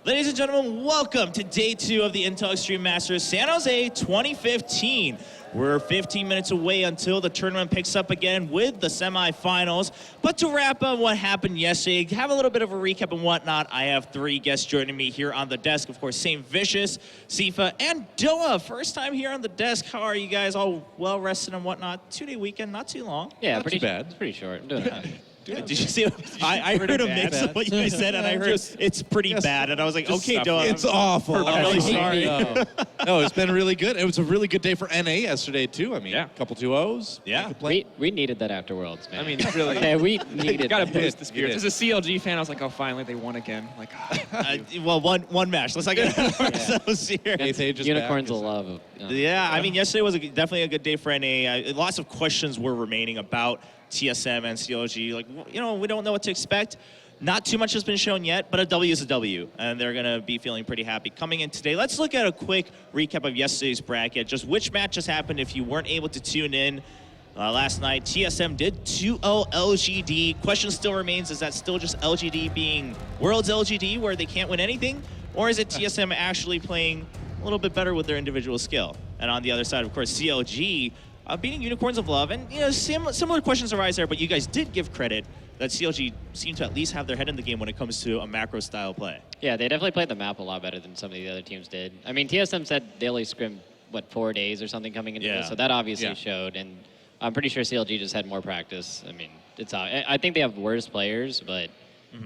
Ladies and gentlemen, welcome to day 2 of the Intel Extreme Masters San Jose 2015. We're 15 minutes away until the tournament picks up again with the semifinals. But to wrap up what happened yesterday, have a little bit of a recap and whatnot, I have 3 guests joining me here on the desk. Of course, Saint Vicious, Sifa, and Doa. First time here on the desk. How are you guys? All well rested and whatnot? 2-day weekend, not too long. Yeah, not pretty too bad. It's pretty short. I'm doing it. Did you see? I heard a mix of what you guys said, and I heard it's pretty bad. And I was like, okay, Doa. It's awful. I'm really sorry. No, it's been really good. It was a really good day for NA yesterday, too. I mean, a couple 2-0s. Yeah. We needed that after Worlds, man. I mean, really. Yeah, we needed Gotta that. boost the spirits. As a CLG fan, I was like, oh, finally, they won again. Like, Well, one match. Let's not get so serious. Unicorns will love. Yeah, I mean, yesterday was definitely a good day for NA. Lots of questions were remaining about TSM and CLG. Like, you know, we don't know what to expect. Not too much has been shown yet, but a W is a W, and they're going to be feeling pretty happy. Coming in today, let's look at a quick recap of yesterday's bracket, just which matches happened if you weren't able to tune in. Last night, TSM did 2-0 LGD. Question still remains, is that still just LGD being World's LGD where they can't win anything? Or is it TSM actually playing a little bit better with their individual skill? And on the other side, of course, CLG beating Unicorns of Love. And, you know, similar questions arise there, but you guys did give credit that CLG seemed to at least have their head in the game when it comes to a macro-style play. Yeah, they definitely played the map a lot better than some of the other teams did. I mean, TSM said they only scrimmed, what, 4 days or something coming into this, so that obviously showed. And I'm pretty sure CLG just had more practice. I mean, I think they have worse players, but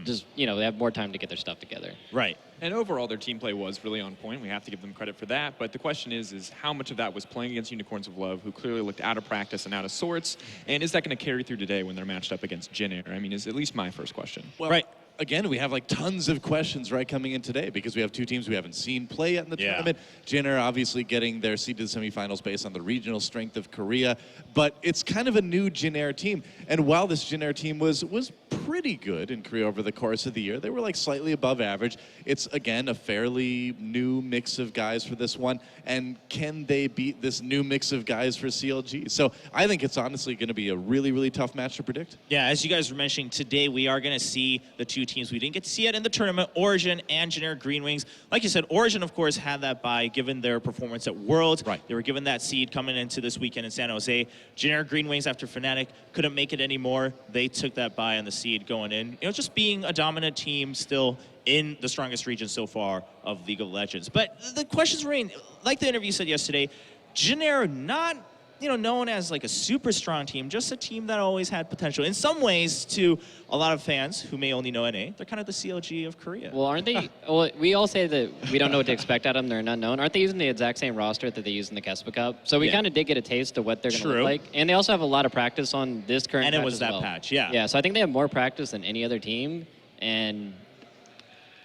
just, you know, they have more time to get their stuff together. Right. and overall, their team play was really on point. We have to give them credit for that. But the question is how much of that was playing against Unicorns of Love, who clearly looked out of practice and out of sorts? And is that going to carry through today when they're matched up against Jin Air? I mean, is at least my first question. Well, right. Again, we have like tons of questions right coming in today because we have two teams we haven't seen play yet in the tournament. Jin Air obviously getting their seed to the semifinals based on the regional strength of Korea, but it's kind of a new Jin Air team. And while this Jin Air team was pretty good in Korea over the course of the year, they were like slightly above average. It's again a fairly new mix of guys for this one, and can they beat this new mix of guys for CLG? So I think it's honestly going to be a really, really tough match to predict. Yeah, as you guys were mentioning, today we are going to see the two teams we didn't get to see yet in the tournament, Origin and Jin Air Green Wings. Like you said, Origin, of course, had that bye given their performance at Worlds. Right. They were given that seed coming into this weekend in San Jose. Jin Air Green Wings, after Fnatic couldn't make it anymore, they took that bye on the seed going in. You know, just being a dominant team still in the strongest region so far of League of Legends. But the questions remain, like the interview said yesterday, Jin Air not, you know, known as like a super strong team, just a team that always had potential. In some ways, to a lot of fans who may only know NA, they're kind of the CLG of Korea. Well, aren't they? Well, we all say that we don't know what to expect out of them. They're an unknown. Aren't they using the exact same roster that they used in the Kespa Cup? So we kind of did get a taste of what they're going to look like. And they also have a lot of practice on this current patch. And it was as that well. patch, yeah. Yeah, so I think they have more practice than any other team. And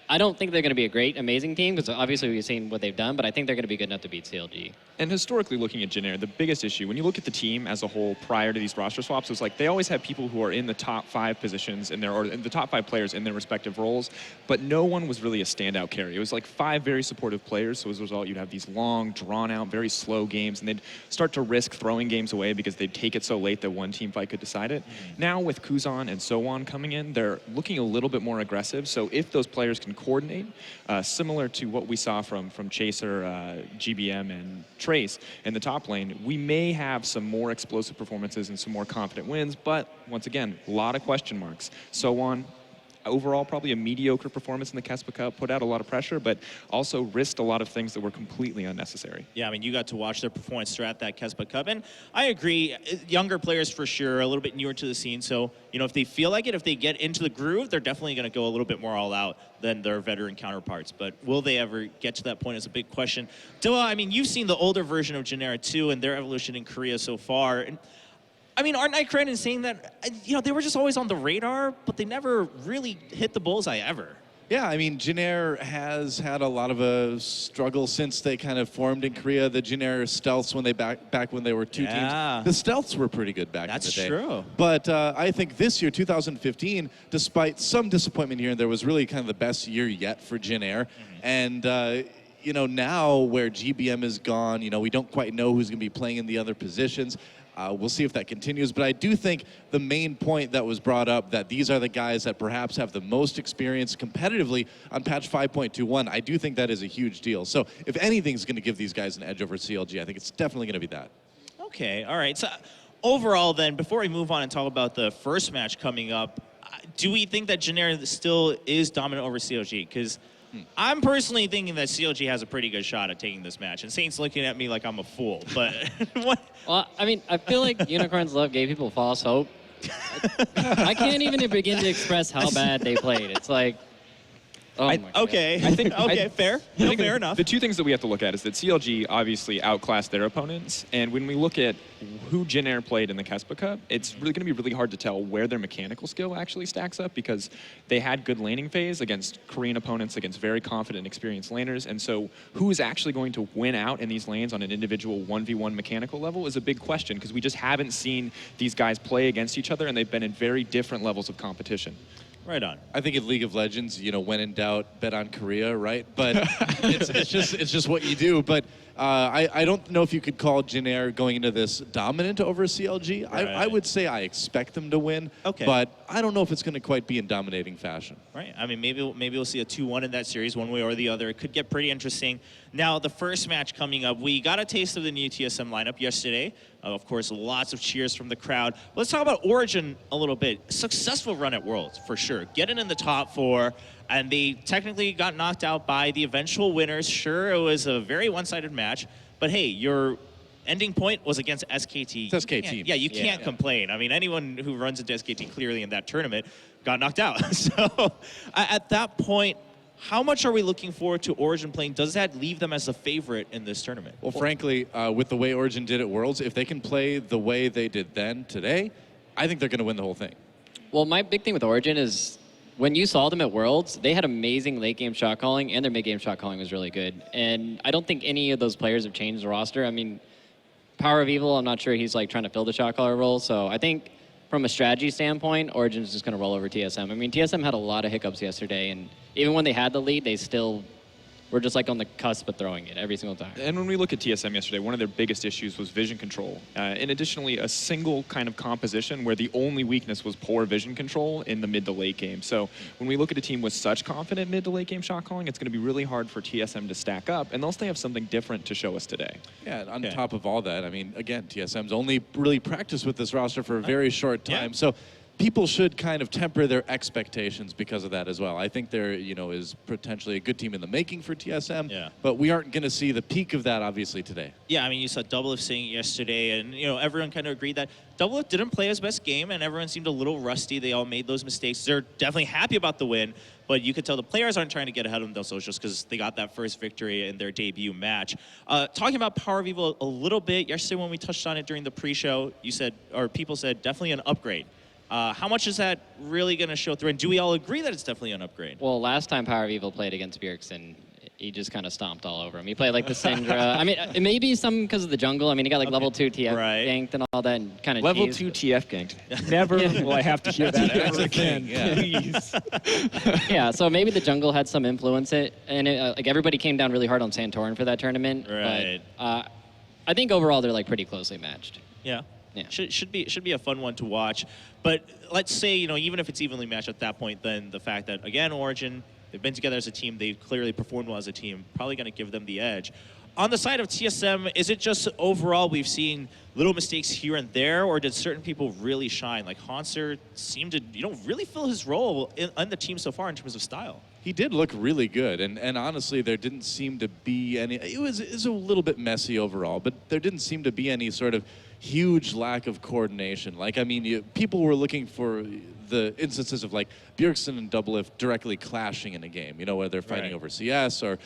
I don't think they're going to be a great, amazing team, because obviously we've seen what they've done, but I think they're going to be good enough to beat CLG. And historically, looking at Jin Air, the biggest issue, when you look at the team as a whole prior to these roster swaps, was like they always had people who are in the top 5 positions in their, or the top 5 players in their respective roles, but no one was really a standout carry. It was like 5 very supportive players, so as a result, you'd have these long, drawn-out, very slow games, and they'd start to risk throwing games away because they'd take it so late that one team fight could decide it. Now, with Kuzan and Sowon coming in, they're looking a little bit more aggressive, so if those players can coordinate, similar to what we saw from Chaser, GBM, and Trace in the top lane, we may have some more explosive performances and some more confident wins, but once again, a lot of question marks. So on. Overall, probably a mediocre performance in the Kespa Cup, put out a lot of pressure, but also risked a lot of things that were completely unnecessary. Yeah, I mean, you got to watch their performance throughout that Kespa Cup, and I agree, younger players for sure, a little bit newer to the scene, so, you know, if they feel like it, if they get into the groove, they're definitely going to go a little bit more all out than their veteran counterparts, but will they ever get to that point is a big question. Doa, I mean, you've seen the older version of Jin Air too, and their evolution in Korea so far, and I mean, aren't I correct in saying that, you know, they were just always on the radar, but they never really hit the bullseye ever? Yeah, I mean, Jin Air has had a lot of a struggle since they kind of formed in Korea. The Jin Air stealths when they back when they were 2 teams. The stealths were pretty good back in the day. That's true. But I think this year, 2015, despite some disappointment here, and there was really kind of the best year yet for Jin Air. And you know, now where GBM is gone, you know, we don't quite know who's going to be playing in the other positions. We'll see if that continues, but I do think the main point that was brought up, that these are the guys that perhaps have the most experience competitively on patch 5.21, I do think that is a huge deal. So if anything's going to give these guys an edge over CLG, I think it's definitely going to be that. Okay, all right. So overall then, before we move on and talk about the first match coming up, do we think that Jenner still is dominant over CLG? Because I'm personally thinking that CLG has a pretty good shot at taking this match, and Saint's looking at me like I'm a fool, but what? Well, I mean, I feel like Unicorns Love gave people false hope. I can't even begin to express how bad they played. It's like, oh my God. Okay, okay, fair. No, fair enough. The two things that we have to look at is that CLG obviously outclassed their opponents, and when we look at who Jin Air played in the Kespa Cup, it's really going to be really hard to tell where their mechanical skill actually stacks up, because they had good laning phase against Korean opponents, against very confident, experienced laners, and so who is actually going to win out in these lanes on an individual 1v1 mechanical level is a big question, because we just haven't seen these guys play against each other, and they've been in very different levels of competition. Right on. I think in League of Legends, you know, when in doubt, bet on Korea, right? But it's just what you do. But I don't know if you could call Jin Air going into this dominant over CLG. Right. I would say I expect them to win. Okay. But I don't know if it's going to quite be in dominating fashion. Right. I mean, maybe we'll see a 2-1 in that series, one way or the other. It could get pretty interesting. Now, the first match coming up, we got a taste of the new TSM lineup yesterday. Of course, lots of cheers from the crowd. Let's talk about Origin a little bit. Successful run at Worlds, for sure. Getting in the top 4, and they technically got knocked out by the eventual winners. Sure, it was a very one-sided match, but hey, your ending point was against SKT. It's SKT. Yeah, you can't complain. I mean, anyone who runs into SKT clearly in that tournament got knocked out. So at that point, how much are we looking forward to Origin playing? Does that leave them as a favorite in this tournament? Well, frankly, with the way Origin did at Worlds, if they can play the way they did then today, I think they're going to win the whole thing. Well, my big thing with Origin is when you saw them at Worlds, they had amazing late game shot calling, and their mid game shot calling was really good. And I don't think any of those players have changed the roster. I mean, Power of Evil, I'm not sure he's like trying to fill the shot caller role. So I think from a strategy standpoint, Origin's just going to roll over TSM. I mean, TSM had a lot of hiccups yesterday, and even when they had the lead, they still were just like on the cusp of throwing it every single time. And when we look at TSM yesterday, one of their biggest issues was vision control. And additionally, a single kind of composition where the only weakness was poor vision control in the mid to late game. So when we look at a team with such confident mid to late game shot calling, it's going to be really hard for TSM to stack up, unless they have something different to show us today. Yeah, and on top of all that, I mean, again, TSM's only really practiced with this roster for a very short time. Yeah. So people should kind of temper their expectations because of that as well. I think there, is potentially a good team in the making for TSM, but we aren't going to see the peak of that obviously today. Yeah, I mean, you saw Doublelift saying it yesterday, and everyone kind of agreed that Doublelift didn't play his best game, and everyone seemed a little rusty. They all made those mistakes. They're definitely happy about the win, but you could tell the players aren't trying to get ahead of themselves just because they got that first victory in their debut match. Talking about Power of Evil a little bit, yesterday when we touched on it during the pre-show, you said, or people said, definitely an upgrade. How much is that really going to show through? And do we all agree that it's definitely an upgrade? Well, last time Power of Evil played against Bjergsen, he just kind of stomped all over him. He played like the Syndra. I mean, it may be some because of the jungle. I mean, he got like level 2 TF ganked and all that, and kind of level 2 TF ganked. Never will I have to hear that ever again. Please. Yeah, so maybe the jungle had some influence in it. Like everybody came down really hard on Santorin for that tournament. Right. But I think overall they're like pretty closely matched. Yeah. Yeah. Should be a fun one to watch. But let's say, even if it's evenly matched at that point, then the fact that, again, Origin, they've been together as a team, they've clearly performed well as a team, probably going to give them the edge. On the side of TSM, is it just overall we've seen little mistakes here and there, or did certain people really shine? Like Hanser seemed to, really fill his role in the team so far in terms of style. He did look really good, and honestly, there didn't seem to be any. It was a little bit messy overall, but there didn't seem to be any sort of huge lack of coordination. Like, I mean, people were looking for the instances of like Bjergsen and Doublelift directly clashing in a game. Whether they're fighting over CS or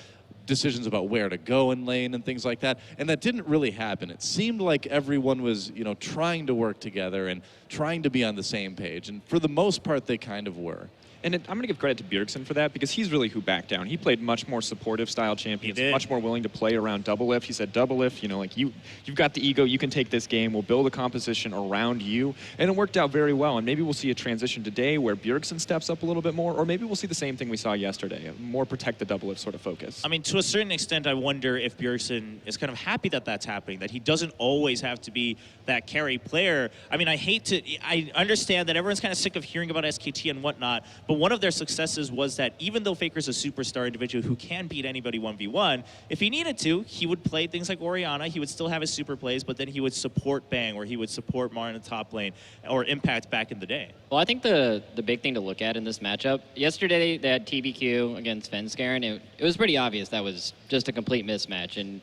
decisions about where to go in lane and things like that, and that didn't really happen. It seemed like everyone was, trying to work together and trying to be on the same page, and for the most part, they kind of were. And I'm going to give credit to Bjergsen for that because he's really who backed down. He played much more supportive style champions, much more willing to play around Doublelift. He said, Doublelift, you know, like you've got the ego, you can take this game. We'll build a composition around you. And it worked out very well. And maybe we'll see a transition today where Bjergsen steps up a little bit more, or maybe we'll see the same thing we saw yesterday, a more protect the Doublelift sort of focus. I mean, to a certain extent, I wonder if Bjergsen is kind of happy that that's happening, that he doesn't always have to be that carry player. I mean, I understand that everyone's kind of sick of hearing about SKT and whatnot, but one of their successes was that even though Faker's a superstar individual who can beat anybody 1v1, if he needed to, he would play things like Orianna, he would still have his super plays, but then he would support Bang, or he would support Mar in the top lane, or Impact back in the day. Well, I think the big thing to look at in this matchup, yesterday they had TBQ against Svenskar, and it was pretty obvious that was just a complete mismatch. And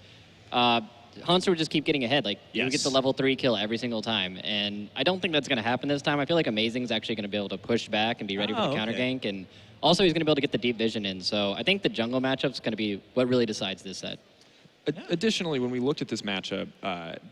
Hunter would just keep getting ahead. Like, you would get the level 3 kill every single time. And I don't think that's going to happen this time. I feel like Amazing's actually going to be able to push back and be ready for the counter gank. And also, he's going to be able to get the deep vision in. So I think the jungle matchup's going to be what really decides this set. Additionally, when we looked at this matchup,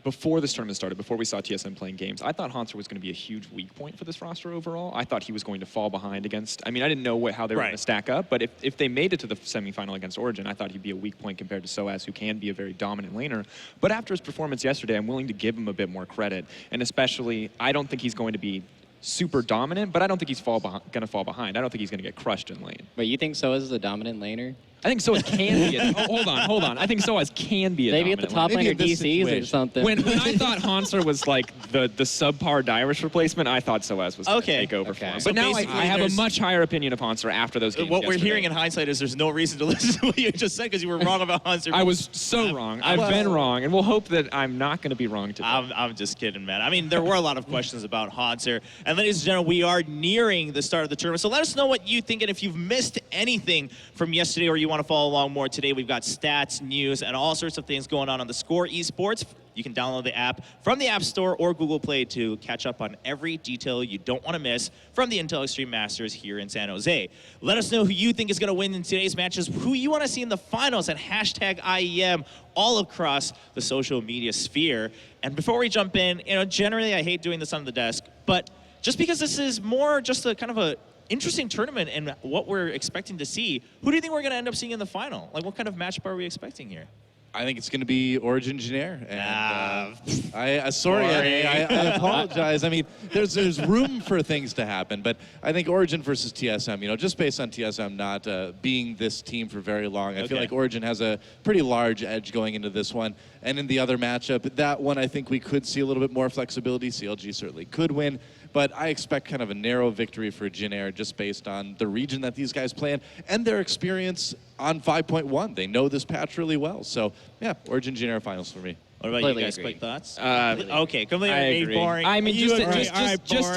before this tournament started, before we saw TSM playing games, I thought Hanser was going to be a huge weak point for this roster overall. I thought he was going to fall behind against, I mean, I didn't know how they were going to stack up, but if they made it to the semifinal against Origin, I thought he'd be a weak point compared to Soaz, who can be a very dominant laner. But after his performance yesterday, I'm willing to give him a bit more credit. And especially, I don't think he's going to be super dominant, but I don't think he's going to fall behind. I don't think he's going to get crushed in lane. But you think Soaz is a dominant laner? I think Soaz can be. Hold on. I think Soaz can be a maybe at the top lane or DCs or something. When I thought Hanser was like the subpar Dyrus replacement, I thought Soaz was going to take over for him. So but now I have a much higher opinion of Hanser after those games. What we're hearing in hindsight is there's no reason to listen to what you just said because you were wrong about Hanser. I was so wrong. I've been wrong, and we'll hope that I'm not going to be wrong today. I'm just kidding, man. I mean, there were a lot of questions about Hanser. And ladies and gentlemen, we are nearing the start of the tournament. So let us know what you think, and if you've missed anything from yesterday or you want to follow along more. Today we've got stats, news, and all sorts of things going on the Score Esports. You can download the app from the App Store or Google Play to catch up on every detail you don't want to miss from the Intel Extreme Masters here in San Jose. Let us know who you think is going to win in today's matches, who you want to see in the finals at hashtag IEM all across the social media sphere. And before we jump in, generally I hate doing this on the desk, but just because this is more just a kind of a interesting tournament and what we're expecting to see, who do you think we're going to end up seeing in the final? Like, what kind of matchup are we expecting here? I think it's going to be Origin Janair. And sorry, I apologize. I mean, there's room for things to happen, but I think Origin versus TSM, just based on TSM not being this team for very long, I feel like Origin has a pretty large edge going into this one. And in the other matchup, that one I think we could see a little bit more flexibility. CLG certainly could win, but I expect kind of a narrow victory for Janair just based on the region that these guys play in and their experience on 5.1. They know this patch really well. So, yeah, Origin Janair finals for me. What about you guys? Quick thoughts? Okay, completely boring. I mean, just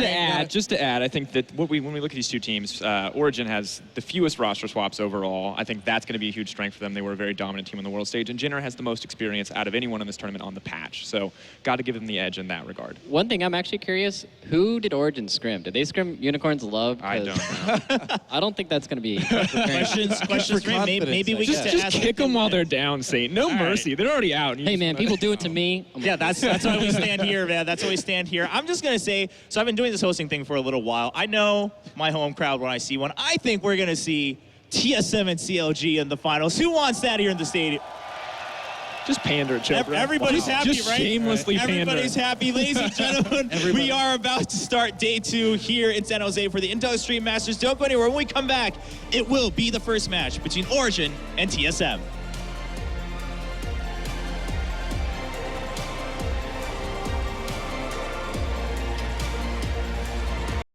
to add, I think that when we look at these two teams, Origin has the fewest roster swaps overall. I think that's going to be a huge strength for them. They were a very dominant team on the world stage, and Jinner has the most experience out of anyone in this tournament on the patch. So, got to give them the edge in that regard. One thing I'm actually curious: who did Origin scrim? Did they scrim Unicorn's Love? I don't know. I don't think that's going to be questions. Maybe we just kick them while they're down. Say no mercy. They're already out. Hey man, people do it to me. Yeah, that's why we stand here, man. That's why we stand here. I'm just going to say, so I've been doing this hosting thing for a little while. I know my home crowd when I see one. I think we're going to see TSM and CLG in the finals. Who wants that here in the stadium? Just pander, Chopra. Everybody's happy, just right? Shamelessly pander. Everybody's happy. Ladies and gentlemen, we are about to start day 2 here in San Jose for the Intel Extreme Masters. Don't go anywhere. When we come back, it will be the first match between Origin and TSM.